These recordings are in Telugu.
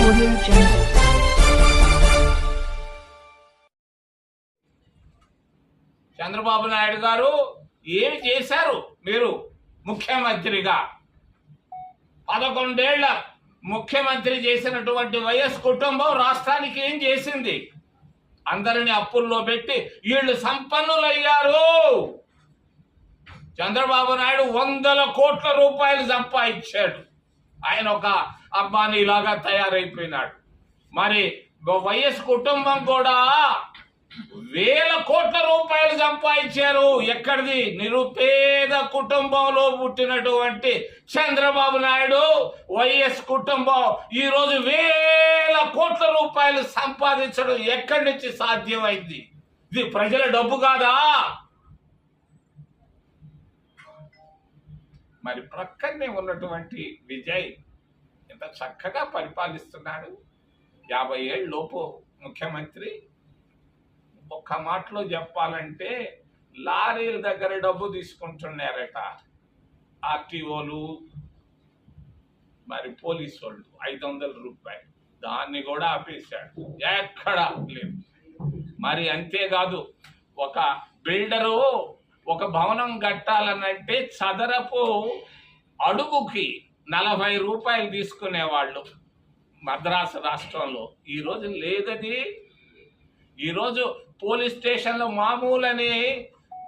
Audio Jungle. చంద్రబాబు నాయుడు గారు ఏమి చేశారు? మీరు ముఖ్యమంత్రిగా 11 ఏళ్ల ముఖ్యమంత్రి చేసినటువంటి వైఎస్ కుటుంబం రాష్ట్రానికి ఏం చేసింది? అందరిని అప్పుల్లో పెట్టి వీళ్ళు సంపన్నులయ్యారు. చంద్రబాబు నాయుడు 100 కోట్ల రూపాయలు సంపాదించాడు. ఆయన ఒక అంబానీలాగా తయారైపోయినాడు. మరి వైఎస్ కుటుంబం కూడా 1000 కోట్ల రూపాయలు సంపాదించారు. ఎక్కడిది? నిరుపేద కుటుంబంలో పుట్టినటువంటి చంద్రబాబు నాయుడు వైఎస్ కుటుంబం ఈరోజు 1000 కోట్ల రూపాయలు సంపాదించడం ఎక్కడి నుంచి సాధ్యమైంది? ఇది ప్రజల డబ్బు కాదా? మరి ప్రక్కనే ఉన్నటువంటి విజయ్ ఎంత చక్కగా పరిపాలిస్తున్నాడు. 50 ఏళ్ళ లోపు ముఖ్యమంత్రి. ఒక్క మాటలో చెప్పాలంటే లారీల దగ్గర డబ్బు తీసుకుంటున్నారట ఆర్టీఓలు, మరి పోలీసు వాళ్ళు 500 రూపాయలు. దాన్ని కూడా ఆపేశాడు, ఎక్కడా లేదు. మరి అంతేకాదు, ఒక బిల్డరు ఒక భవనం కట్టాలనంటే చదరపు అడుగుకి 40 రూపాయలు తీసుకునేవాళ్ళు మద్రాసు రాష్ట్రంలో. ఈరోజు లేదది. ఈరోజు పోలీస్ స్టేషన్లో మామూలని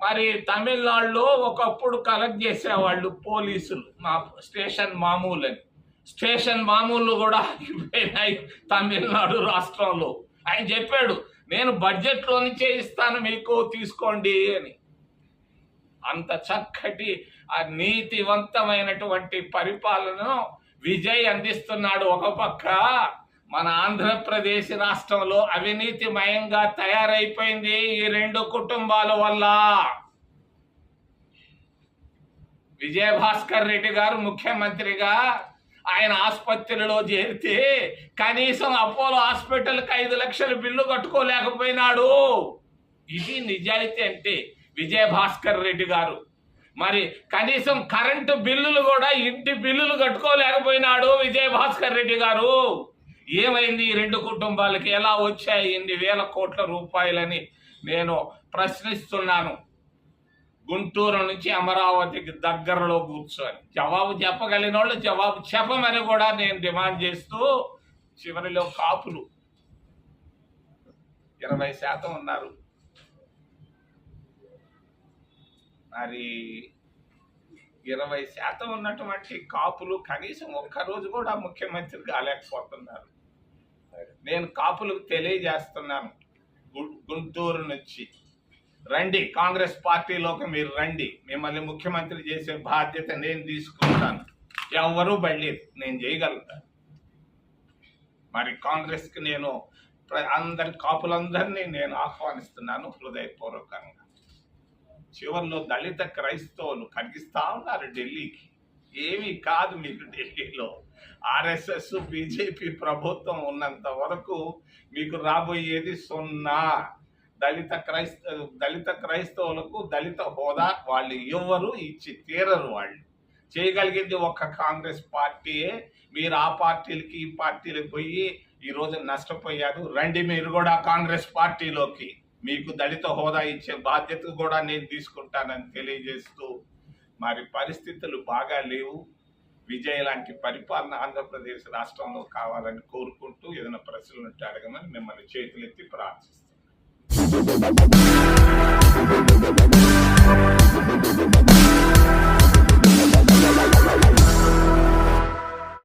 మరి తమిళనాడులో ఒకప్పుడు కలెక్ట్ చేసేవాళ్ళు పోలీసులు, మా స్టేషన్ మామూలని. స్టేషన్ మామూలు కూడా ఆగిపోయినాయి తమిళనాడు రాష్ట్రంలో. ఆయన చెప్పాడు, నేను బడ్జెట్లో నుంచే ఇస్తాను మీకు, తీసుకోండి అని. అంత చక్కటి ఆ నీతివంతమైనటువంటి పరిపాలనను విజయ్ అందిస్తున్నాడు. ఒక పక్క మన ఆంధ్రప్రదేశ్ రాష్ట్రంలో అవినీతిమయంగా తయారైపోయింది ఈ 2 కుటుంబాల వల్ల. విజయభాస్కర్ రెడ్డి గారు ముఖ్యమంత్రిగా ఆయన ఆసుపత్రిలో చేరితే కనీసం అపోలో హాస్పిటల్కి 5 లక్షల బిల్లు కట్టుకోలేకపోయినాడు. ఇది నిజాయితీ అంటే విజయభాస్కర్ రెడ్డి గారు. మరి కనీసం కరెంటు బిల్లులు కూడా, ఇంటి బిల్లులు కట్టుకోలేకపోయినాడు విజయభాస్కర్ రెడ్డి గారు. ఏమైంది? ఈ 2 కుటుంబాలకి ఎలా వచ్చాయి ఇన్ని 1000 కోట్ల రూపాయలని నేను ప్రశ్నిస్తున్నాను. గుంటూరు నుంచి అమరావతికి దగ్గరలో కూర్చొని జవాబు చెప్పగలిగిన వాళ్ళు జవాబు చెప్పమని కూడా నేను డిమాండ్ చేస్తూ, చివరిలో కాపులు 20% ఉన్నారు. మరి 20% ఉన్నటువంటి కాపులు కనీసం ఒక్కరోజు కూడా ముఖ్యమంత్రి కాలేకపోతున్నారు. నేను కాపులకు తెలియజేస్తున్నాను, గుంటూరు నుంచి రండి, కాంగ్రెస్ పార్టీలోకి మీరు రండి, మిమ్మల్ని ముఖ్యమంత్రి చేసే బాధ్యత నేను తీసుకుంటాను. ఎవరూ బయలేదు, నేను చేయగలుగుతాను. మరి కాంగ్రెస్కి నేను కాపులందరినీ నేను ఆహ్వానిస్తున్నాను హృదయపూర్వకంగా. చివరిలో దళిత క్రైస్తవులు కనిపిస్తా ఉన్నారు ఢిల్లీకి. ఏమీ కాదు మీకు ఢిల్లీలో. ఆర్ఎస్ఎస్ బీజేపీ ప్రభుత్వం ఉన్నంత వరకు మీకు రాబోయేది 0. దళిత క్రైస్తవులకు దళిత హోదా వాళ్ళు ఎవరు ఇచ్చి తీరరు. వాళ్ళు చేయగలిగింది ఒక్క కాంగ్రెస్ పార్టీయే. మీరు ఆ పార్టీలకి ఈ పార్టీలకు పోయి ఈరోజు నష్టపోయారు. రండి మీరు కూడా కాంగ్రెస్ పార్టీలోకి, మీకు దళిత హోదా ఇచ్చే బాధ్యత కూడా నేను తీసుకుంటానని తెలియజేస్తూ, మరి పరిస్థితులు బాగా లేవు. విజయ్ లాంటి పరిపాలన ఆంధ్రప్రదేశ్ రాష్ట్రంలో కావాలని కోరుకుంటూ, ఏదైనా ప్రశ్నలు ఉంటే అడగమని మిమ్మల్ని చేతులెత్తి ప్రార్థిస్తున్నాను.